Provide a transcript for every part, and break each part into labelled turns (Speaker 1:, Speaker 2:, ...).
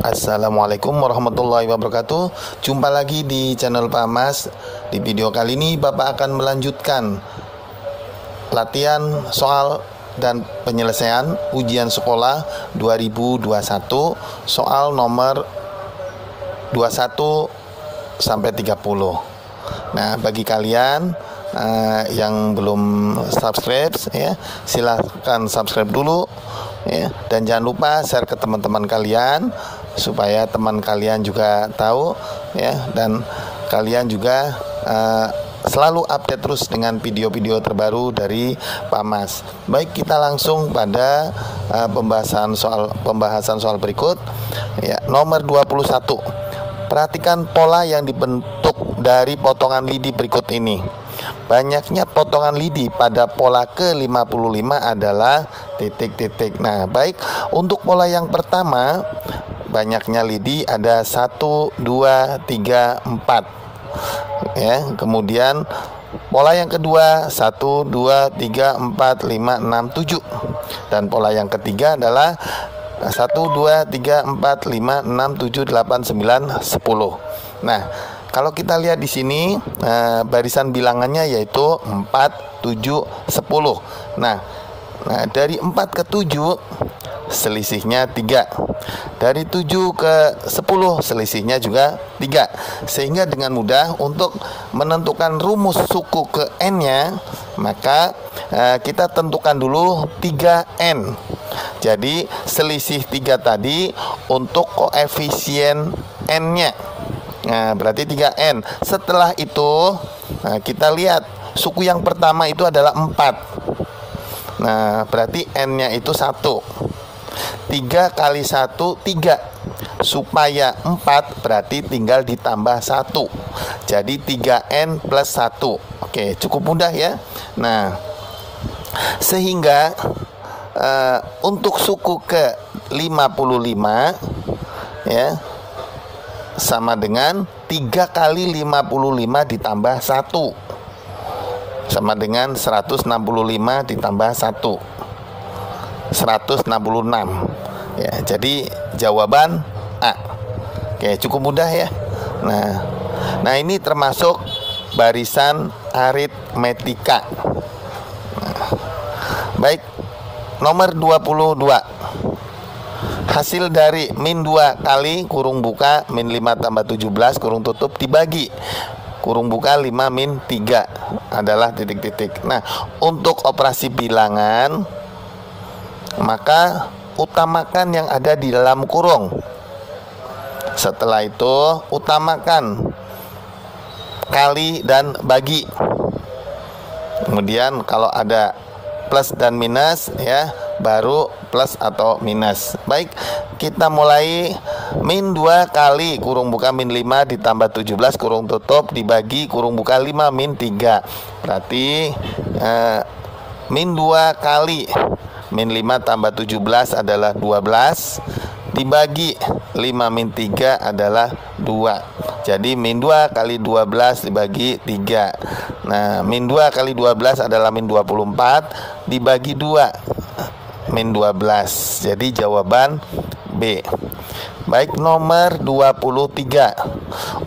Speaker 1: Assalamualaikum warahmatullahi wabarakatuh. Jumpa lagi di channel Pak Mas. Di video kali ini Bapak akan melanjutkan latihan soal dan penyelesaian ujian sekolah 2021 soal nomor 21 sampai 30. Nah, bagi kalian yang belum subscribe ya, silahkan subscribe dulu ya, dan jangan lupa share ke teman-teman kalian supaya teman kalian juga tahu ya, dan kalian juga selalu update terus dengan video-video terbaru dari Pak Mas. Baik, kita langsung pada pembahasan soal berikut ya. Nomor 21. Perhatikan pola yang dibentuk dari potongan lidi berikut ini. Banyaknya potongan lidi pada pola ke-55 adalah titik-titik. Nah, baik, untuk pola yang pertama banyaknya lidi ada 1, 2, 3, 4 ya. Kemudian pola yang kedua 1, 2, 3, 4, 5, 6, 7. Dan pola yang ketiga adalah 1, 2, 3, 4, 5, 6, 7, 8, 9, 10. Nah, kalau kita lihat di sini barisan bilangannya yaitu 4, 7, 10. Nah, dari 4 ke 7 selisihnya 3. Dari 7 ke 10 selisihnya juga 3. Sehingga dengan mudah untuk menentukan rumus suku ke N-nya, maka kita tentukan dulu 3N. Jadi selisih 3 tadi untuk koefisien N-nya. Nah, berarti 3N. Setelah itu kita lihat suku yang pertama itu adalah 4. Nah, berarti N-nya itu 1. 3 kali 1, 3. Supaya 4 berarti tinggal ditambah 1. Jadi 3N plus 1. Oke, cukup mudah ya. Nah, sehingga untuk suku ke 55 ya sama dengan 3 kali 55 ditambah 1 sama dengan 165 ditambah 1 166 ya. Jadi jawaban A. Oke, cukup mudah ya. Nah ini termasuk barisan aritmetika. Baik, nomor 22. Hasil dari min 2 kali kurung buka min 5 tambah 17 kurung tutup dibagi kurung buka 5 min 3 adalah titik-titik. Nah, untuk operasi bilangan maka utamakan yang ada di dalam kurung. Setelah itu utamakan kali dan bagi. Kemudian kalau ada plus dan minus ya, baru plus atau minus. Baik, kita mulai. Min 2 kali kurung buka min 5 ditambah 17 kurung tutup dibagi kurung buka 5 min 3. Berarti min 2 kali min 5 tambah 17 adalah 12 dibagi 5 min 3 adalah 2. Jadi min 2 kali 12 dibagi 3. Nah, min 2 kali 12 adalah min 24 dibagi 2 min 12. Jadi jawaban B. Baik, nomor 23.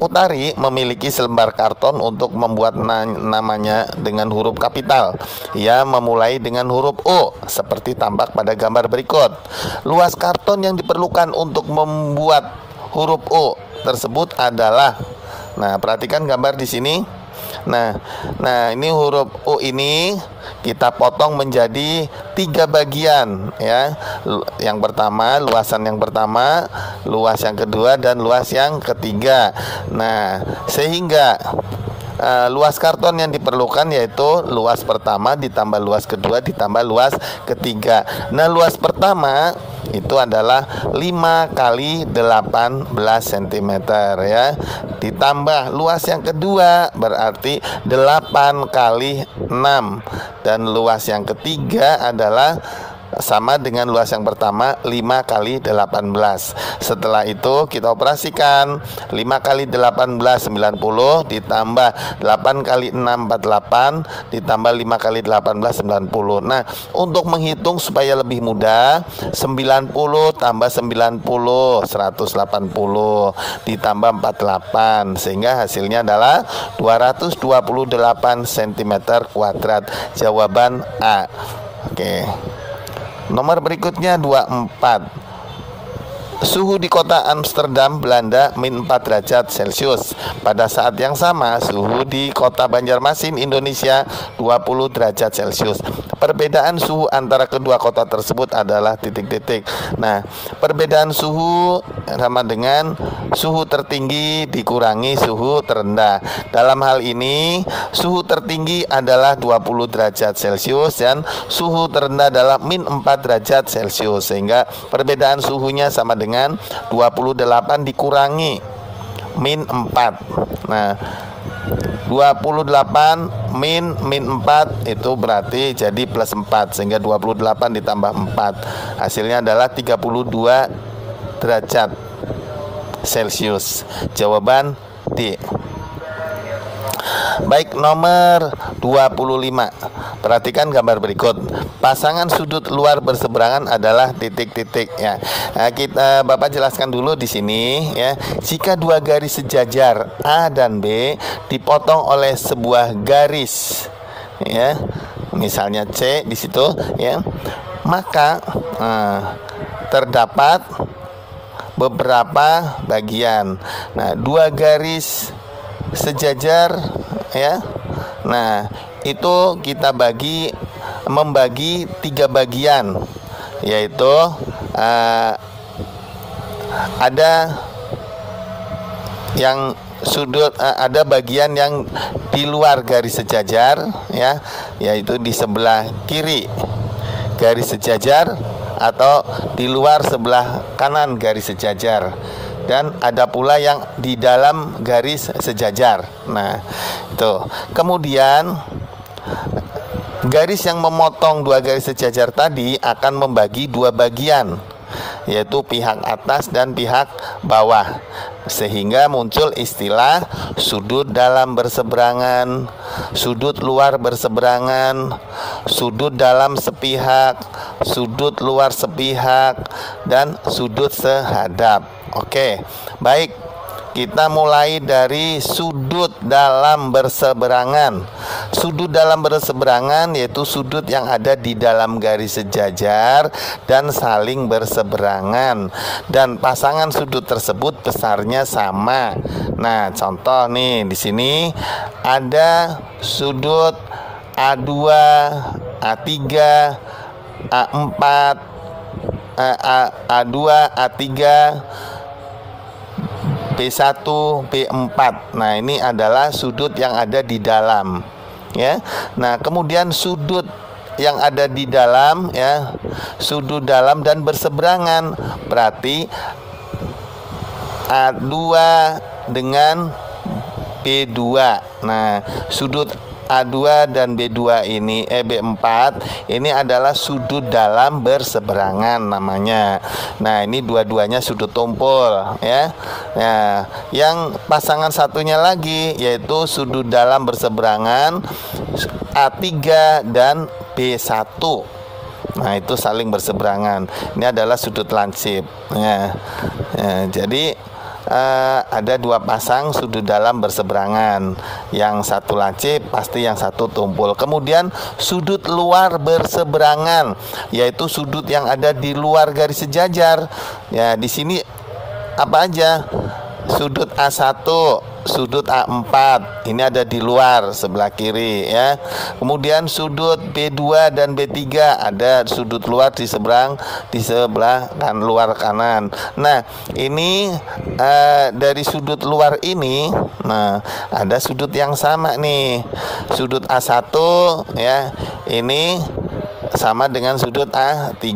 Speaker 1: Utari memiliki selembar karton untuk membuat namanya dengan huruf kapital. Ia memulai dengan huruf O seperti tampak pada gambar berikut. Luas karton yang diperlukan untuk membuat huruf O tersebut adalah, nah perhatikan gambar di sini. Nah ini huruf O ini kita potong menjadi 3 bagian ya. Yang pertama, luasan yang pertama, luas yang kedua, dan luas yang ketiga. Nah, sehingga luas karton yang diperlukan yaitu luas pertama ditambah luas kedua ditambah luas ketiga. Nah, luas pertama itu adalah 5 kali 18 cm ya, ditambah luas yang kedua berarti 8 kali 6, dan luas yang ketiga adalah sama dengan luas yang pertama 5 kali 18. Setelah itu kita operasikan 5 kali 18 90 ditambah 8 kali 6 48 ditambah 5 kali 18 90. Nah, untuk menghitung supaya lebih mudah, 90 tambah 90 180 ditambah 48 sehingga hasilnya adalah 228 cm kuadrat. Jawaban A. Oke. Nomor berikutnya 24. Suhu di kota Amsterdam, Belanda, -4 derajat Celcius. Pada saat yang sama, suhu di kota Banjarmasin, Indonesia, 20 derajat Celcius. Perbedaan suhu antara kedua kota tersebut adalah titik-titik. Nah, perbedaan suhu sama dengan suhu tertinggi dikurangi suhu terendah. Dalam hal ini, suhu tertinggi adalah 20 derajat Celcius dan suhu terendah adalah -4 derajat Celcius. Sehingga perbedaan suhunya sama dengan 28 dikurangi -4. Nah, 28 -4 itu berarti jadi +4, sehingga 28 ditambah 4 hasilnya adalah 32 derajat Celcius. Jawaban D. Baik, nomor 25. Perhatikan gambar berikut. Pasangan sudut luar berseberangan adalah titik-titik ya. Nah, Bapak jelaskan dulu di sini ya. Jika dua garis sejajar A dan B dipotong oleh sebuah garis ya, misalnya C di situ ya, maka terdapat beberapa bagian. Nah, dua garis sejajar ya. Nah, itu kita membagi 3 bagian, yaitu ada yang sudut, ada bagian yang di luar garis sejajar ya, yaitu di sebelah kiri garis sejajar atau di luar sebelah kanan garis sejajar. Dan ada pula yang di dalam garis sejajar. Nah, itu. Kemudian garis yang memotong dua garis sejajar tadi akan membagi 2 bagian, yaitu pihak atas dan pihak bawah, sehingga muncul istilah sudut dalam berseberangan, sudut luar berseberangan, sudut dalam sepihak, sudut luar sepihak, dan sudut sehadap. Oke, baik, kita mulai dari sudut dalam berseberangan. Sudut dalam berseberangan yaitu sudut yang ada di dalam garis sejajar dan saling berseberangan, dan pasangan sudut tersebut besarnya sama. Nah, contoh nih di sini ada sudut A2, A3, A4, A2, A3, B1, B4. Nah, ini adalah sudut yang ada di dalam ya. Nah, kemudian sudut yang ada di dalam ya, sudut dalam dan berseberangan, berarti A2 dengan B2. Nah, sudut A2 dan B2 ini B4 ini adalah sudut dalam berseberangan namanya. Nah, ini dua-duanya sudut tumpul ya. Nah, yang pasangan satunya lagi yaitu sudut dalam berseberangan A3 dan B1. Nah, itu saling berseberangan. Ini adalah sudut lansip ya. Jadi ada 2 pasang sudut dalam berseberangan, yang satu lancip pasti yang satu tumpul. Kemudian sudut luar berseberangan yaitu sudut yang ada di luar garis sejajar ya. Di sini apa aja? Sudut A1, sudut A4 ini ada di luar sebelah kiri ya. Kemudian sudut B2 dan B3 ada sudut luar di sebelah kan luar kanan. Nah, ini dari sudut luar ini, nah ada sudut yang sama nih. Sudut A1 ya, ini sama dengan sudut A3.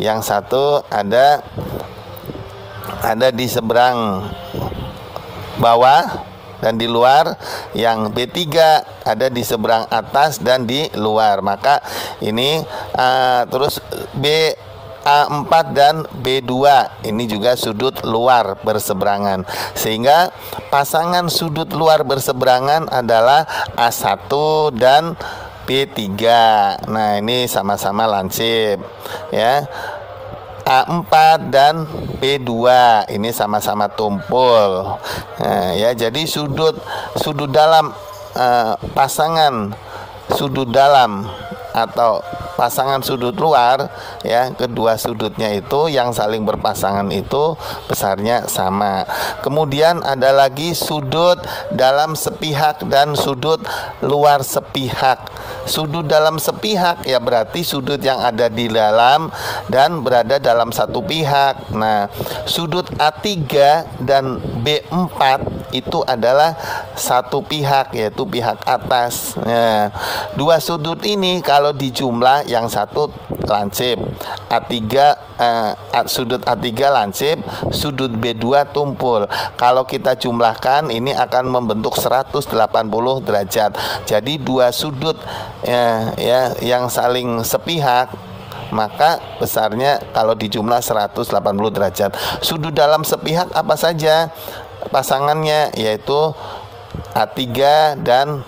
Speaker 1: Yang satu ada di seberang bawah dan di luar, yang B3 ada di seberang atas dan di luar. Maka ini terus A4 dan B2 ini juga sudut luar berseberangan, sehingga pasangan sudut luar berseberangan adalah A1 dan B3. Nah, ini sama-sama lansip ya. A4 dan B2 ini sama-sama tumpul. Nah, ya, jadi sudut dalam pasangan sudut dalam atau pasangan sudut luar ya, kedua sudutnya itu yang saling berpasangan itu besarnya sama. Kemudian ada lagi sudut dalam sepihak dan sudut luar sepihak. Sudut dalam sepihak ya berarti sudut yang ada di dalam dan berada dalam satu pihak. Nah, sudut A3 dan B4 itu adalah satu pihak, yaitu pihak atas. Nah, dua sudut ini kalau dijumlah yang satu lansip, sudut A3 lansip, sudut B2 tumpul. Kalau kita jumlahkan ini akan membentuk 180 derajat. Jadi dua sudut yang saling sepihak, maka besarnya kalau dijumlah 180 derajat. Sudut dalam sepihak apa saja pasangannya, yaitu A3 dan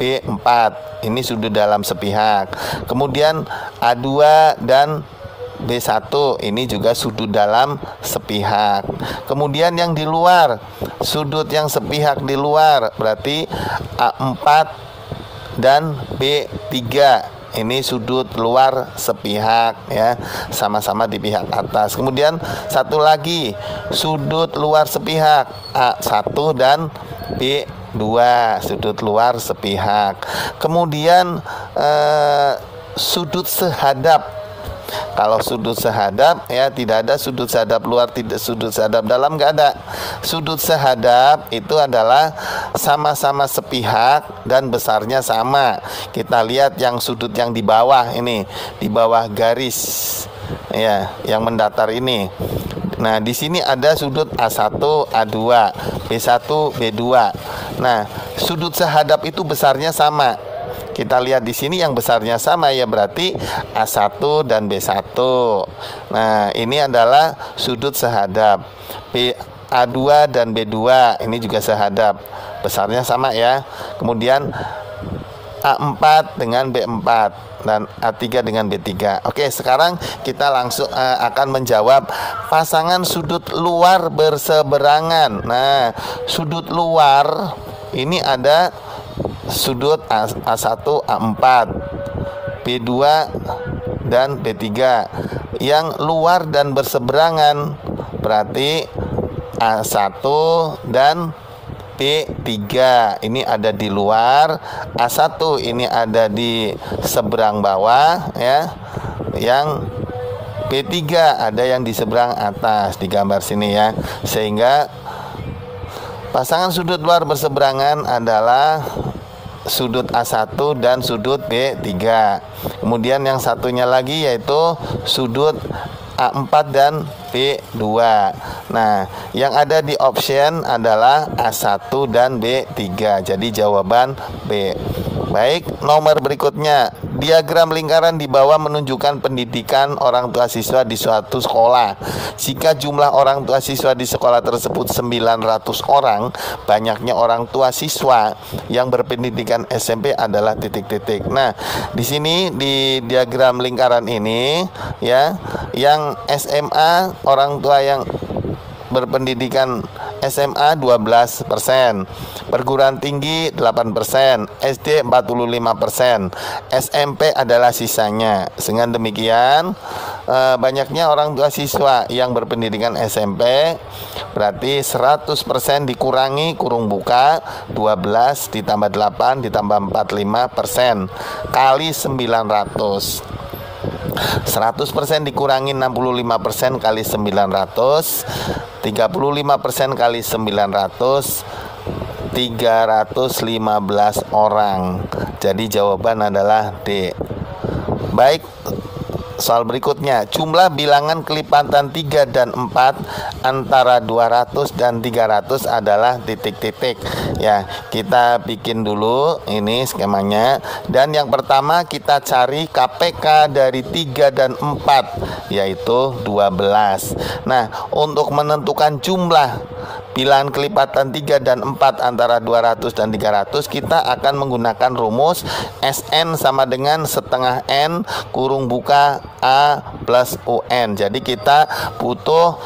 Speaker 1: B4. Ini sudut dalam sepihak. Kemudian A2 dan B1 ini juga sudut dalam sepihak. Kemudian yang di luar, sudut yang sepihak di luar berarti A4 dan B3. Ini sudut luar sepihak ya, sama-sama di pihak atas. Kemudian satu lagi sudut luar sepihak A1 dan B2, sudut luar sepihak. Kemudian sudut sehadap. Kalau sudut sehadap ya tidak ada sudut sehadap luar, tidak sudut sehadap dalam, nggak ada. Sudut sehadap itu adalah sama-sama sepihak dan besarnya sama. Kita lihat yang sudut yang di bawah ini, di bawah garis ya, yang mendatar ini. Nah, di sini ada sudut A1, A2, B1, B2. Nah, sudut sehadap itu besarnya sama. Kita lihat di sini yang besarnya sama ya, berarti A1 dan B1. Nah, ini adalah sudut sehadap. A2 dan B2 ini juga sehadap. Besarnya sama ya. Kemudian A4 dengan B4 dan A3 dengan B3. Oke, sekarang kita langsung akan menjawab pasangan sudut luar berseberangan. Nah, sudut luar ini ada sudut A1, A4, B2 dan B3. Yang luar dan berseberangan berarti A1 dan B3 ini ada di luar, A1 ini ada di seberang bawah ya. Yang B3 ada yang di seberang atas, di gambar sini ya. Sehingga pasangan sudut luar berseberangan adalah sudut A1 dan sudut B3. Kemudian yang satunya lagi yaitu sudut A4 dan B2. Nah, yang ada di option adalah A1 dan B3. Jadi jawaban B. Baik, nomor berikutnya. Diagram lingkaran di bawah menunjukkan pendidikan orang tua siswa di suatu sekolah. Jika jumlah orang tua siswa di sekolah tersebut 900 orang, banyaknya orang tua siswa yang berpendidikan SMP adalah titik-titik. Nah, di sini di diagram lingkaran ini ya, yang SMA orang tua yang berpendidikan SMA 12%, perguruan tinggi 8%, SD 45%, SMP adalah sisanya. Dengan demikian banyaknya orang tua siswa yang berpendidikan SMP berarti 100% dikurangi kurung buka 12 ditambah 8 ditambah 45% kali 900. 100% dikurangi 65% kali 900, 35% kali 900, 315 orang. Jadi jawaban adalah D. Baik, soal berikutnya, jumlah bilangan kelipatan 3 dan 4 antara 200 dan 300 adalah titik-titik. Ya, kita bikin dulu ini skemanya. Dan yang pertama kita cari KPK dari 3 dan 4, yaitu 12. Nah, untuk menentukan jumlah bilangan kelipatan 3 dan 4 antara 200 dan 300, kita akan menggunakan rumus SN sama dengan setengah N kurung buka A plus UN. Jadi kita butuh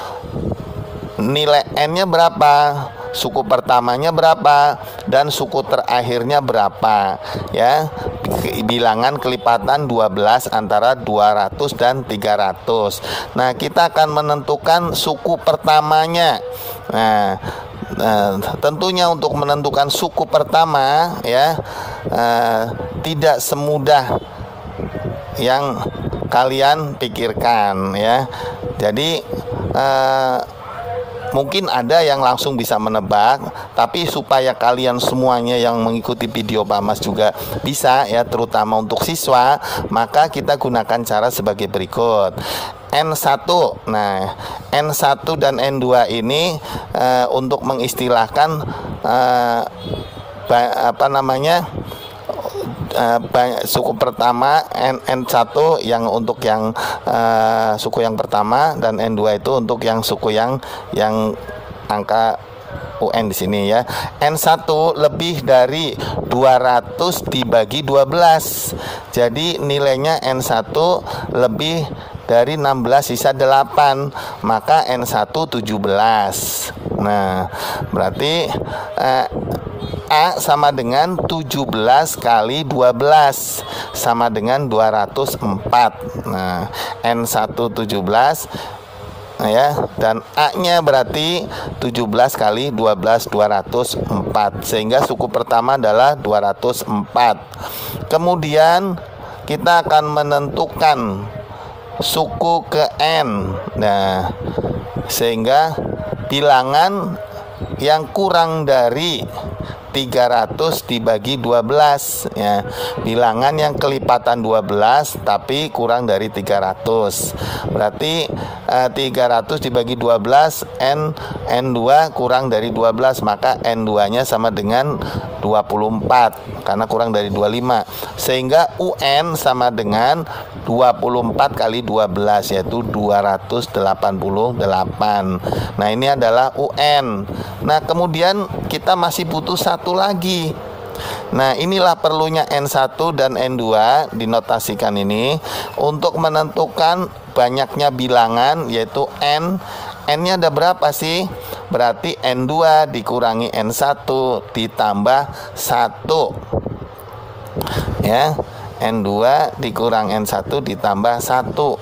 Speaker 1: nilai N-nya berapa, suku pertamanya berapa, dan suku terakhirnya berapa, ya. Bilangan kelipatan 12 antara 200 dan 300. Nah, kita akan menentukan suku pertamanya. Nah, tentunya untuk menentukan suku pertama, ya, tidak semudah yang kalian pikirkan, ya. Jadi mungkin ada yang langsung bisa menebak, tapi supaya kalian semuanya yang mengikuti video Pak Mas juga bisa, ya, terutama untuk siswa, maka kita gunakan cara sebagai berikut. N1. Nah, N1 dan N2 ini untuk mengistilahkan suku pertama N1 yang untuk yang suku yang pertama, dan N2 itu untuk yang suku yang angka UN di sini, ya. N1 lebih dari 200 dibagi 12. Jadi nilainya N1 lebih dari 16 sisa 8, maka N1 17. Nah, berarti A sama dengan 17 kali 12 sama dengan 204. Nah, N1 17, ya, dan A-nya berarti 17 kali 12 204, sehingga suku pertama adalah 204. Kemudian kita akan menentukan suku ke N. Nah, sehingga bilangan yang kurang dari 300 dibagi 12, ya. Bilangan yang kelipatan 12 tapi kurang dari 300. Berarti 300 dibagi 12, N2 kurang dari 12, maka N2-nya sama dengan 24 karena kurang dari 25. Sehingga UN sama dengan 24 kali 12, yaitu 288. Nah, ini adalah UN. Nah, kemudian kita masih butuh satu lagi. Nah, inilah perlunya N1 dan N2 dinotasikan ini untuk menentukan banyaknya bilangan, yaitu N. N-nya ada berapa sih? Berarti N2 dikurangi N1 ditambah 1. Ya, N2 dikurang N1 ditambah 1.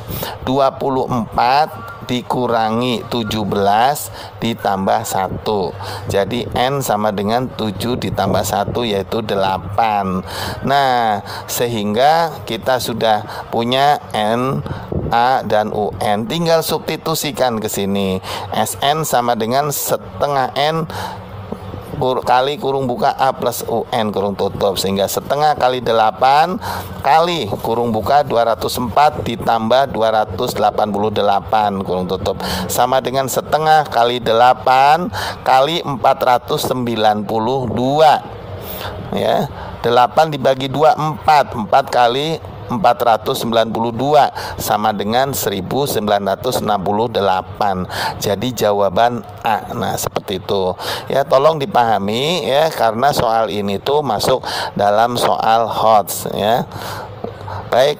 Speaker 1: 24 dikurangi 17 ditambah 1. Jadi N sama dengan 7 ditambah 1, yaitu 8. Nah, sehingga kita sudah punya N, A, dan UN. Tinggal substitusikan ke sini. SN sama dengan setengah N kali kurung buka A plus UN kurung tutup, sehingga setengah kali 8 kali kurung buka 204 ditambah 288 kurung tutup sama dengan setengah kali 8 kali 492, ya. 8 dibagi 2 4 kali 492 sama dengan 1968. Jadi jawaban A. Nah, seperti itu, ya. Tolong dipahami, ya, karena soal ini tuh masuk dalam soal HOTS, ya. Baik,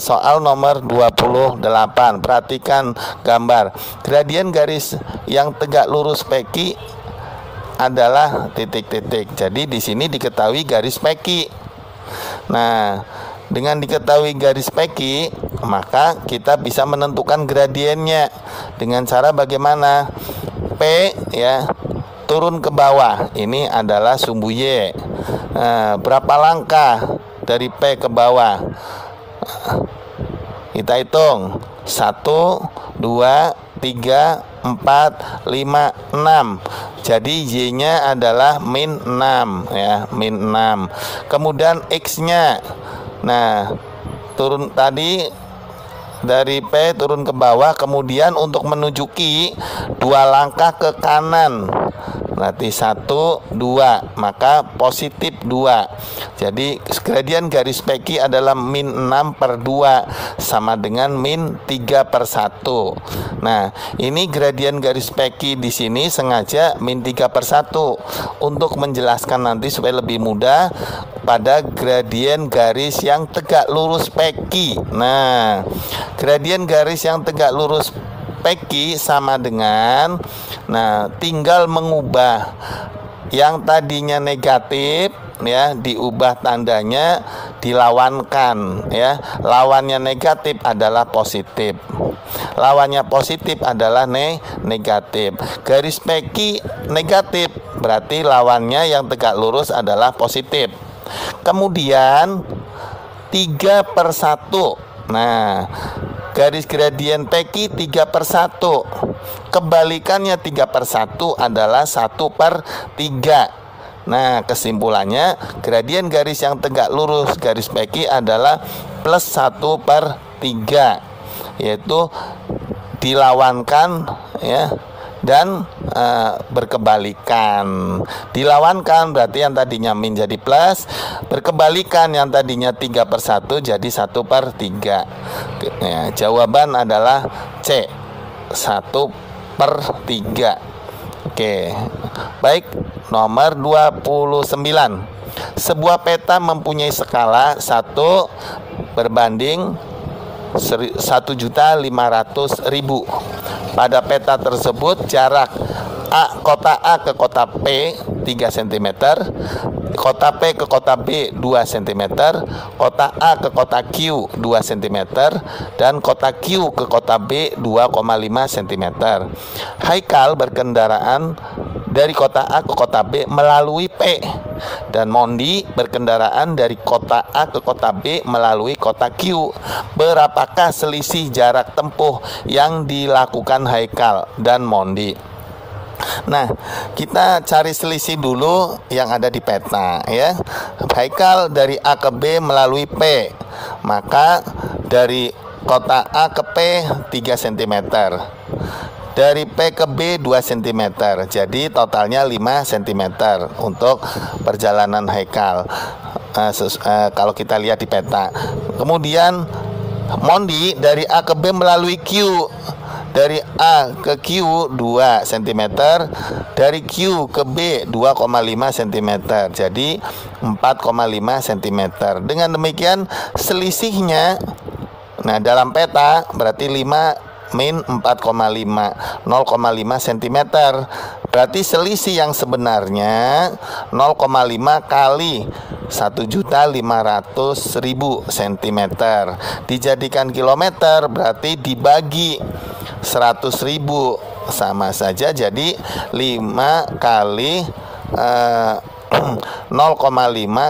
Speaker 1: soal nomor 28. Perhatikan gambar. Gradien garis yang tegak lurus PQ adalah titik-titik. Jadi di sini diketahui garis PQ. Nah, dengan diketahui garis PQ, maka kita bisa menentukan gradiennya dengan cara bagaimana? P, ya, turun ke bawah. Ini adalah sumbu Y. Berapa langkah dari P ke bawah? Kita hitung. 1, 2, 3, 4, 5, 6. Jadi Y-nya adalah min 6, ya, min 6. Kemudian X-nya, nah, turun tadi dari P turun ke bawah, kemudian untuk menuju Q 2 langkah ke kanan. Berarti 1, 2, maka positif 2. Jadi gradien garis PQ adalah min 6 per 2 sama dengan min 3 per 1. Nah, ini gradien garis PQ di sini sengaja min 3 per 1 untuk menjelaskan nanti supaya lebih mudah pada gradien garis yang tegak lurus PQ. Nah, gradien garis yang tegak lurus PQ sama dengan, nah, tinggal mengubah yang tadinya negatif ya, diubah tandanya, dilawankan ya. Lawannya negatif adalah positif, lawannya positif adalah negatif. Garis PQ negatif, berarti lawannya yang tegak lurus adalah positif. Kemudian 3 per 1. Nah, garis gradien PQ 3 per 1. Kebalikannya 3 per 1 adalah 1 per 3. Nah, kesimpulannya gradien garis yang tegak lurus garis PQ adalah plus 1 per 3, yaitu dilawankan ya, dan berkebalikan. Dilawankan berarti yang tadinya min jadi plus, berkebalikan yang tadinya 3 per 1 jadi 1 per 3 ya, jawaban adalah C, 1 per 3. Oke, baik. Nomor 29. Sebuah peta mempunyai skala 1 berbanding 1.500.000. Pada peta tersebut jarak kota A ke kota P 3 cm, kota P ke kota B 2 cm, kota A ke kota Q 2 cm, dan kota Q ke kota B 2,5 cm. Haikal berkendaraan dari kota A ke kota B melalui P, dan Mondi berkendaraan dari kota A ke kota B melalui kota Q. Berapakah selisih jarak tempuh yang dilakukan Haikal dan Mondi? Nah, kita cari selisih dulu yang ada di peta ya. Haikal dari A ke B melalui P, maka dari kota A ke P 3 cm, dari P ke B 2 cm, jadi totalnya 5 cm untuk perjalanan Haikal kalau kita lihat di peta. Kemudian Mondi dari A ke B melalui Q, dari A ke Q 2 cm, dari Q ke B 2,5 cm, jadi 4,5 cm. Dengan demikian selisihnya, nah dalam peta berarti 5 min 4,5, 0,5 cm. Berarti selisih yang sebenarnya 0,5 kali 1.500.000 cm. Dijadikan kilometer berarti dibagi 100.000, sama saja, jadi 5 kali 0,5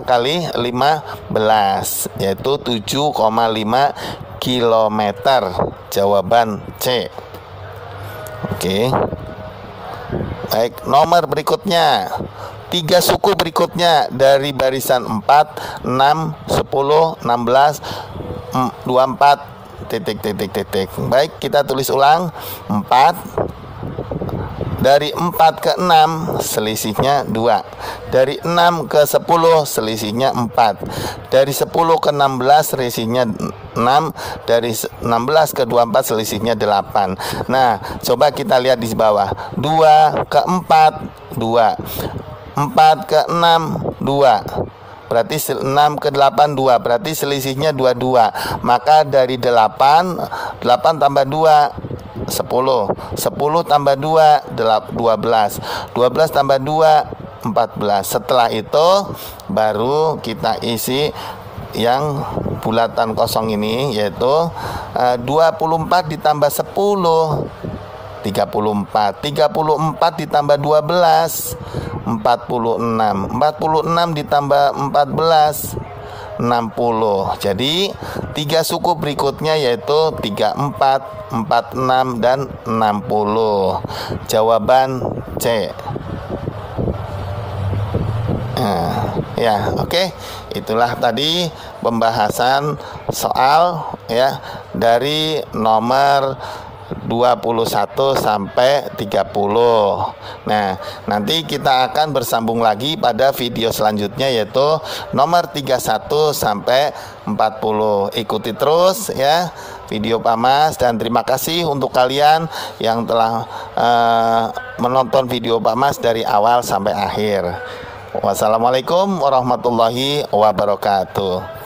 Speaker 1: kali 15, yaitu 7,5 kilometer. Jawaban C. Oke. Baik, nomor berikutnya. 3 suku berikutnya dari barisan 4, 6, 10, 16, 24 titik. Baik, kita tulis ulang. 4, dari 4 ke 6 selisihnya 2, dari 6 ke 10 selisihnya 4, dari 10 ke 16 selisihnya 6, dari 16 ke 24 selisihnya 8. Nah, coba kita lihat di bawah. 2 ke 4 2, 4 ke 6 2, berarti 6 ke 8 2, berarti selisihnya 22. Maka dari 8 tambah 2 10, 10 tambah 2 12, 12 tambah 2 14. Setelah itu baru kita isi yang bulatan kosong ini, yaitu 24 ditambah 10 34, 34 ditambah 12 46, 46 ditambah 14 60. Jadi 3 suku berikutnya yaitu 34, 46 dan 60. Jawaban C. Nah, Ya, oke. Itulah tadi pembahasan soal ya dari nomor 21 sampai 30. Nah, nanti kita akan bersambung lagi pada video selanjutnya, yaitu nomor 31 sampai 40. Ikuti terus ya video Pak Mas, dan terima kasih untuk kalian yang telah menonton video Pak Mas dari awal sampai akhir. Wassalamualaikum warahmatullahi wabarakatuh.